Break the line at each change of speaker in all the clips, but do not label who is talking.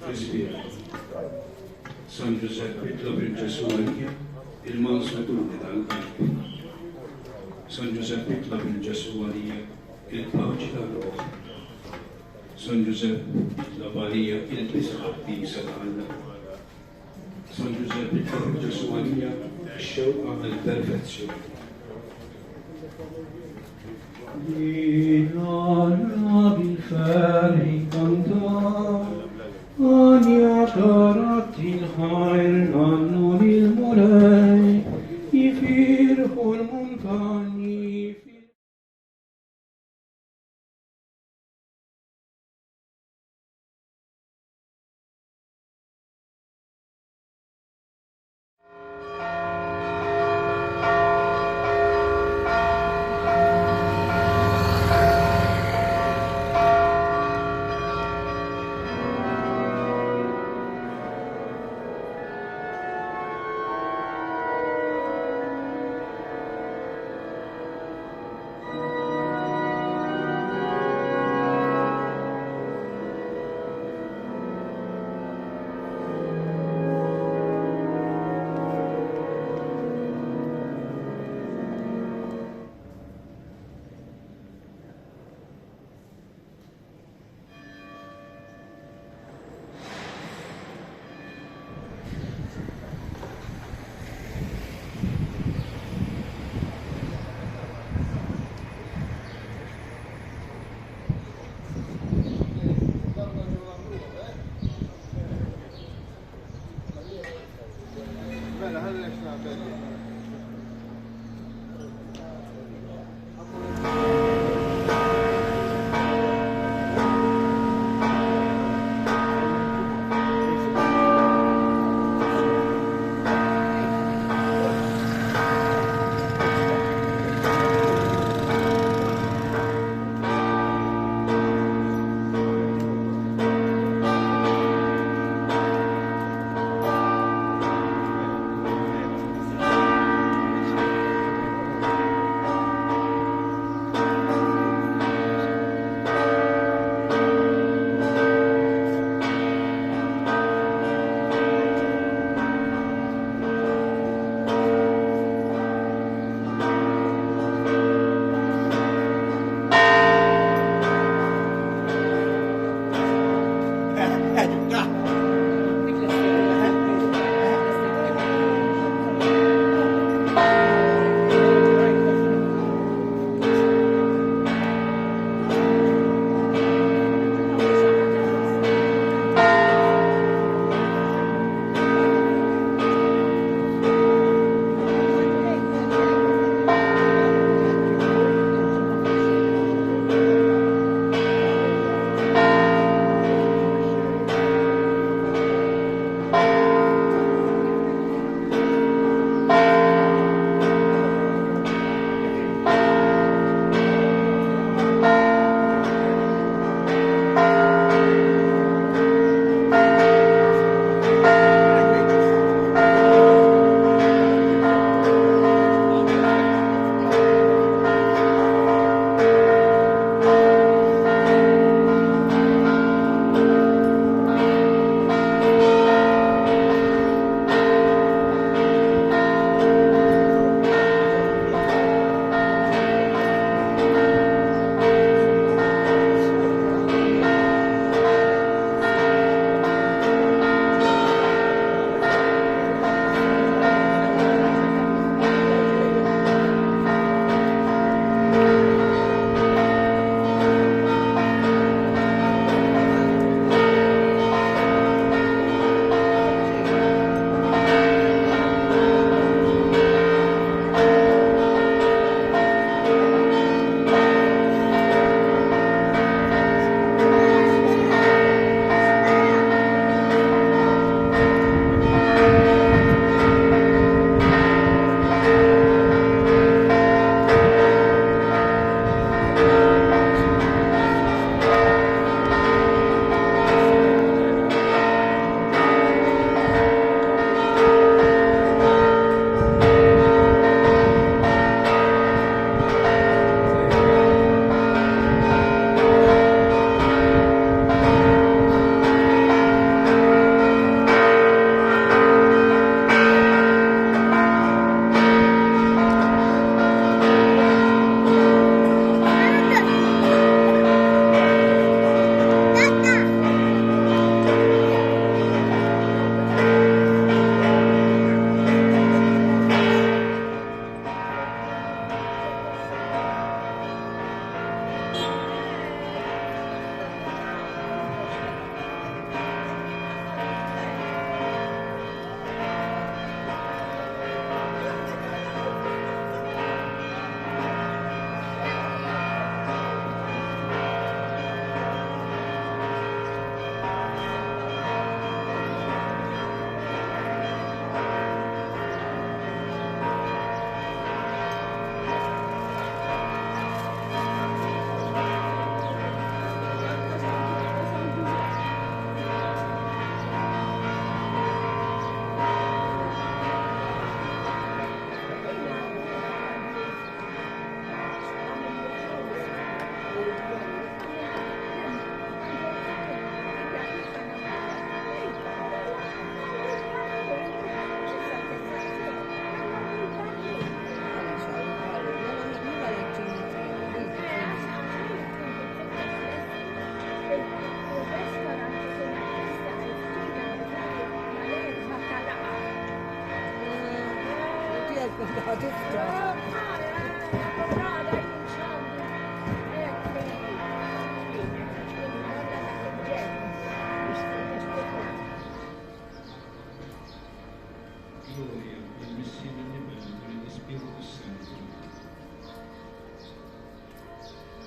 Respira. San Giuseppe, la princessa Maria, il mansuetudine dall'Alpe. San Giuseppe, la princessa Maria, il pace da Roma. San Giuseppe, la Maria, il Biscop di Sadalla. San Giuseppe, la princessa Maria, الشوق البرفكسيون.
لنا بالفرح كنتا أن يشرت الخير ننو للملاي يفرح الممتني
Gloria al Messia delle Belve, dello Spirito Santo.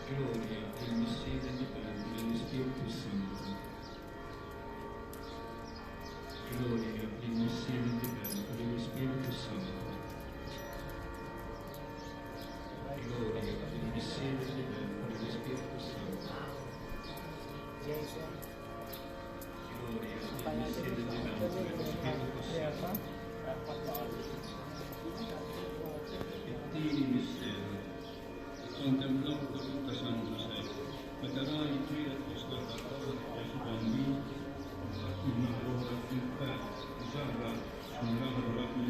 Gloria al Messia delle Belve, dello Spirito Santo. Gloria al Messia delle Belve, dello Spirito Santo. Gloria al Messia delle Belve, dello Spirito Santo. Gloria al Messia delle Belve, dello Spirito Santo. Ettini mistero, contemplavo tutta San Giuseppe, vedrai in giro questo valore Gesù bambino, in ora il Padre, Giarra, suonava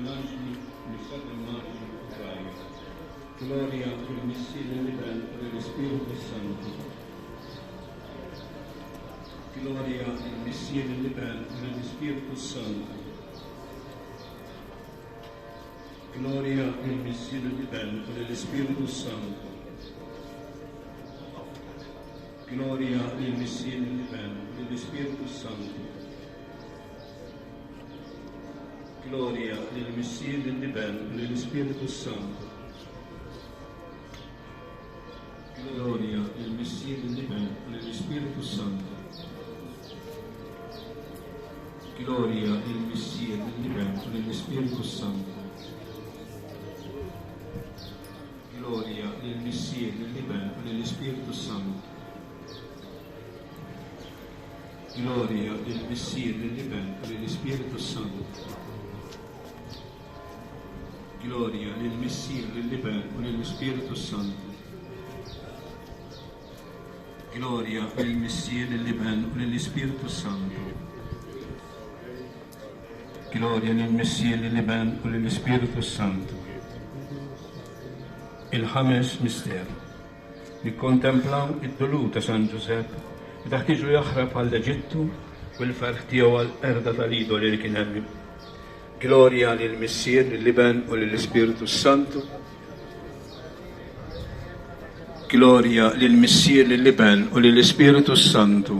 l'angelo, mi state immagini uguali. Gloria al Messia delle Belve, dello Spirito Santo. Gloria al Messia delle Belve, dello Spirito Santo. Gloria al Messia delle Belve, dello Spirito Santo. Gloria al Messia delle Belve, dello Spirito Santo. Gloria al Messia delle Belve, dello Spirito Santo. Gloria al Messia delle Belve, dello Spirito Santo. Gloria al Messia delle Belve, dello Spirito Santo. Gloria al Messia delle Belve, dello Spirito Santo. Gloria al Messia delle Belve, dello Spirito Santo. Gloria al Messia delle Belve, dello Spirito Santo. Gloria al Messia delle Belve, dello Spirito Santo. Gloria al Messia delle Belve, dello Spirito Santo. الخامس مستير نكونتمبلاو الدلو تا سان جوزيف تحتيجو يخرب على جدو والفرح تيو الأرض تليدو للكنامي Gloria للمسير للبن وللسبيرتو سانتو Gloria للمسير للبن وللسبيرتو سانتو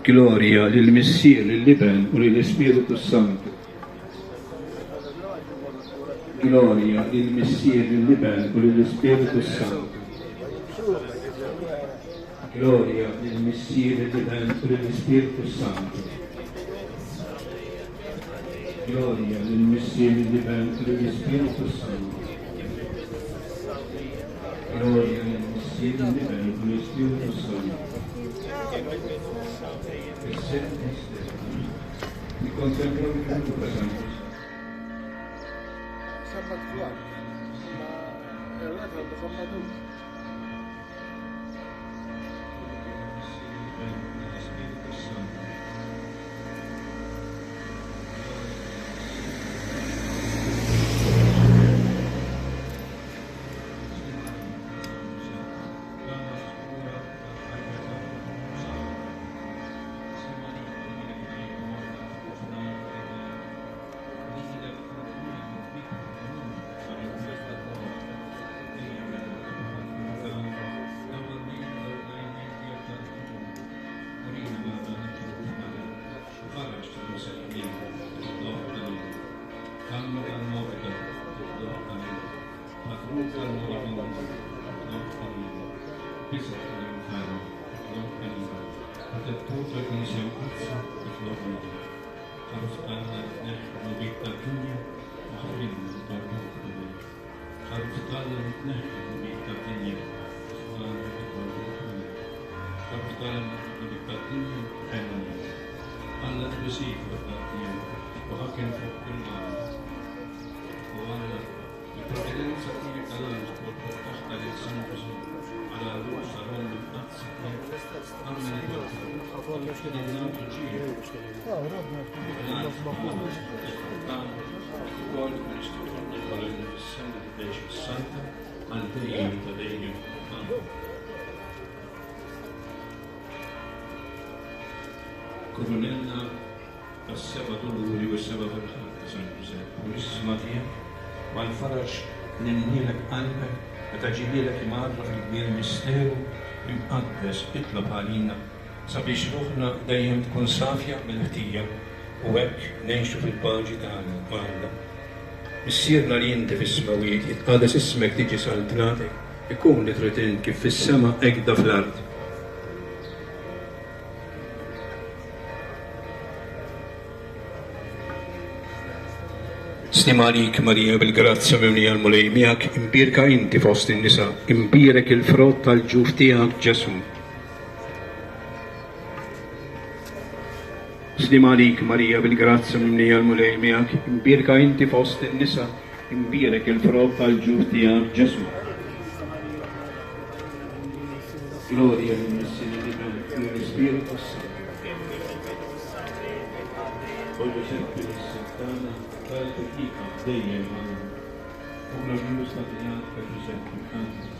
Gloria للمسير للبن وللسبيرتو سانتو Gloria del Messia del Libano con lo Spirito Santo. Gloria del Messia del Libano con lo Spirito Santo. Gloria del Messia del Libano con lo Spirito Santo. Gloria del Messia del Libano con lo Spirito Santo. E sette stelle. Mi contemplò il culto santo.
Sabbat kuat, errata bersama
alla così وهكذا في كل وأنا بتوكلنسا في كلام وتحت الإنسان على رؤوس رون القدس أمن الوقت النام تجيه قال كريستوفر قال السنة ديش السنة الدين تدين Coronella السبب الأولي والسبب الخامس San Giuseppe. والفرج نمنيلك قلبك وتجيبيلك مرة في كبير مستيرو المقدس اطلب علينا sabiex ruħna dejjem tkun safja mill-ħtija u hekk ngħixu fil-paġi tagħna għandha. Missierna li inti fis-smawijiet jitqadas ismek tiġi saltnatek ikun li trid kif fis-sema hekk fl-ard. Snim għalik Marija bil-grazzja mimlija l-mulej miegħek imbirka inti fost in-nisa, imbirek il-frott tal-ġuf tiegħek Ġesu. Slim għalik Marija bil-grazzja mimlija l-mulej miegħek imbirka inti fost in-nisa, imbirek il-frott tal-ġuf tiegħek Ġesu. Gloria al-Signore Spirito Santo. Voglio sempre settana Fatica dejjem una giusta dinamica Giuseppe Canto.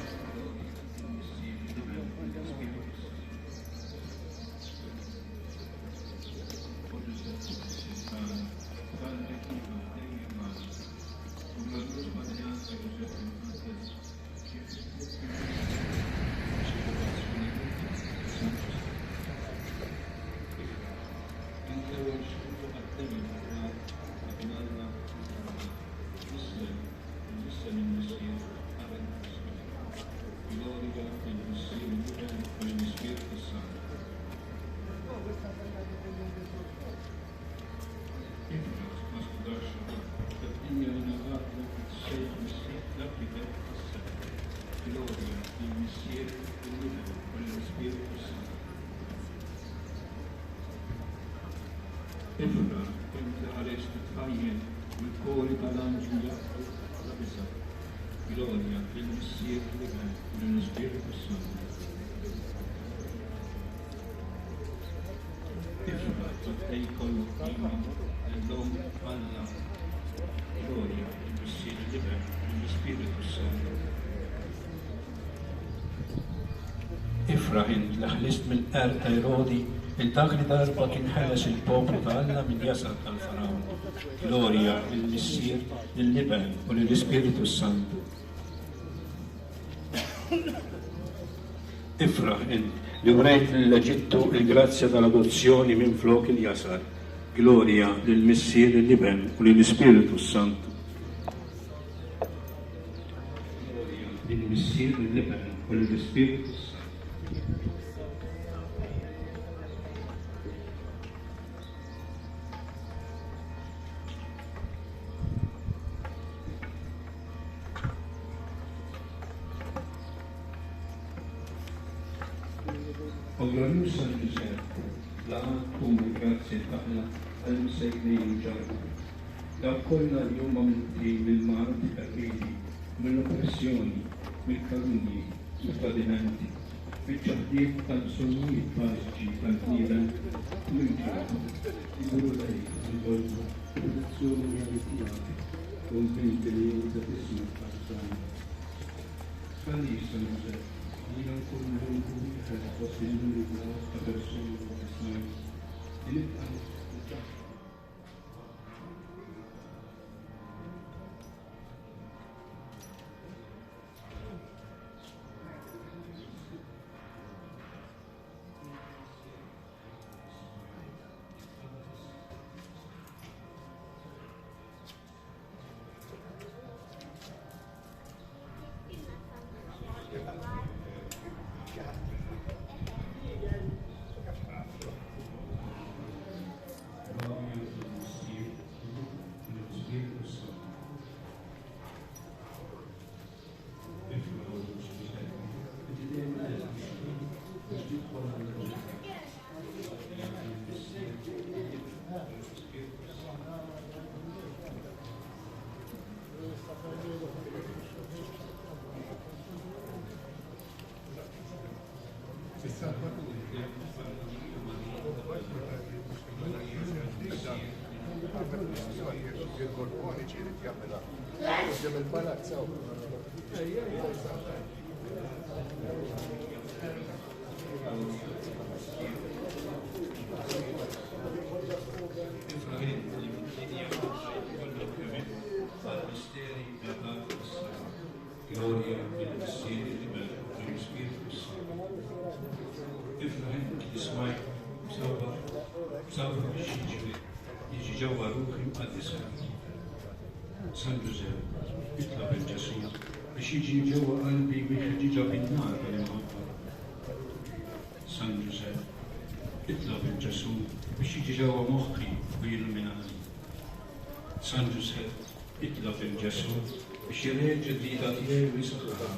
Ifra, inti għarest tfajjen mill-kori tal-anġula l-bisa. Gloria, il-Missier li għan, l-Spiritu Santo. Ifra, għattej kollu kima, l-lom għalla. Gloria, il-Missier li għan, l-Spiritu Santo. Ifra, int l-ħlist mill-qer Erodi, il-dak li darba kien ħeles il-poplu tal-Alla min jasal tal-Farawn. Gloria lill-Missier, lill-Liben u lill-Ispiritu Santu. Ifraħ li wrejt lill-Eġittu il-grazzja tal-adozzjoni minn flok il-jasar. Gloria lill-Missier, lill-Liben u lill-Ispiritu Santu. Gloria lill-Missier, lill-Liben u lill-Ispiritu Santu. Oglorius San Giuseppe, la come grazie tagħna għal-msejklin ġarbu. Dak kollha li huma muti mill-marti terribli, mill-oppressjoni, mill-kalunji, mill-tradimenti, mill-ċaħdiet tal-sonnijiet bażiċi tal-bniedem, mill-ġarbu, jiduru lejk, il-dolbu, protezzjoni għal-tijati, konvinti li jinta tismu tal-sani. Għalli San Giuseppe, Io ancora non ho possibilità di questa persona professionale. San Giuseppe, اطلب الجسور biex jiġi ġewwa qalbi biex jiġi bin-nar tal-imħabba. San Giuseppe, اطلب الجسور biex jiġi ġewwa moħħi u jilluminani. San Giuseppe, اطلب الجسور biex jirreġġi d-dida tiegħi u jisaħħaha.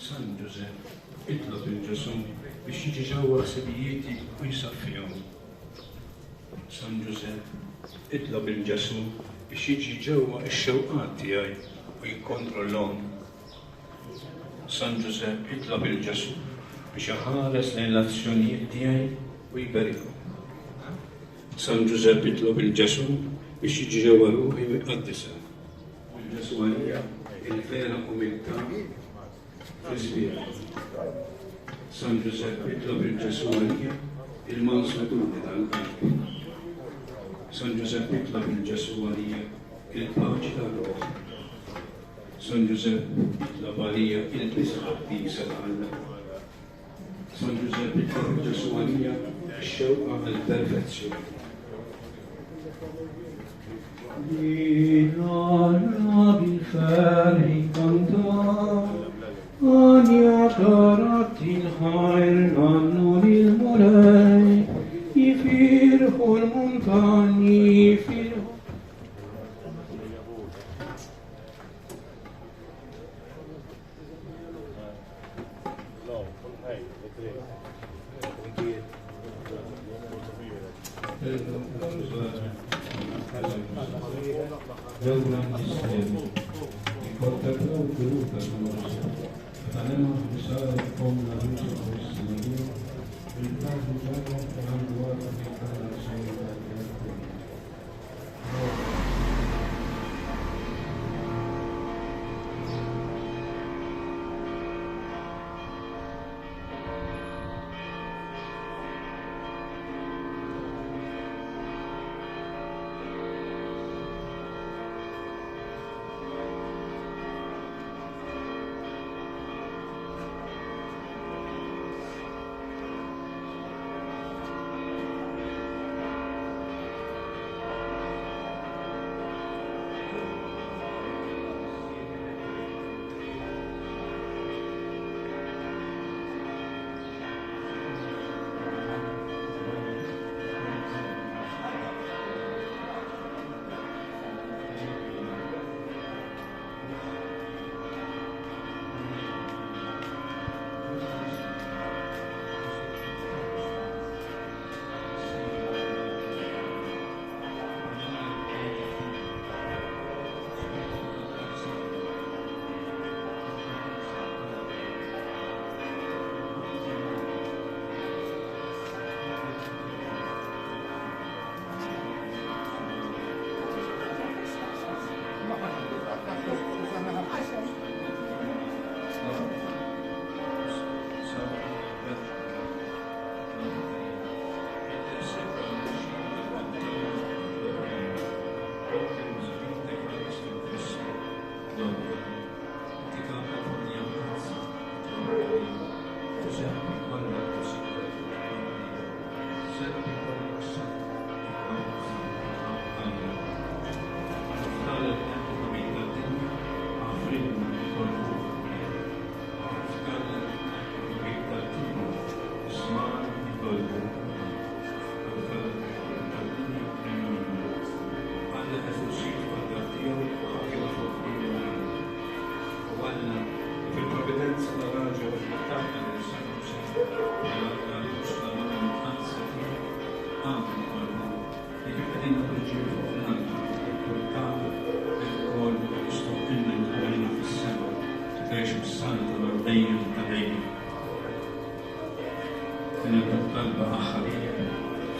San Giuseppe, اطلب الجسور biex jiġi ġewwa ħsibijieti u jisaffihom. San Giuseppe, اطلب الجسور biex jiġi ġewwa x-xewqat tiegħi u jikkontrollhom. San Giuseppe, اطلب الجسور biex iħares lejn l-azzjonijiet tiegħi u jbarikhom. San Giuseppe, اطلب الجسور biex jiġi ġewwa ruħi u jqaddisha. Il-ġeswanija il-vera umiltà fl-isbieħ. San Giuseppe, اطلب الجسورية المنصورة tal-qalbi. San Giuseppe, اطلب الجسورية il-paċi tal-ruħ. San Giuseppe, اطلب għalija il-bisħa bisa tal-qalb. San Giuseppe, اطلب الجسورية x-xewqa għall-perfezzjoni.
بالفرح كنتم أن يقرأت الخير النور المرأي يفرح الممتعني يفرح
دورا إسلامي يقدروا قلوب الناس فنما رسالة قوم نبيل الإسلاميين بالله جل عن دعاء في كل شيء.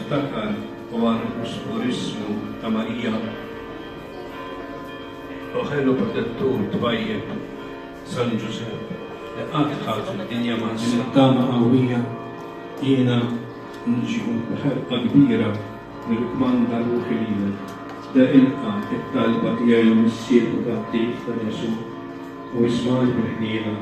افتكر قوارب ورسمه تماريا وخلوا بدتور طيب سان جوزيف لقات خاطر الدنيا مع الدامة قوية جينا نجيو بحرقة كبيرة نركمان روحي لينا ده إلقى الطالبة يا يوم السير وتعطيف يسوع واسمعني بالحنينة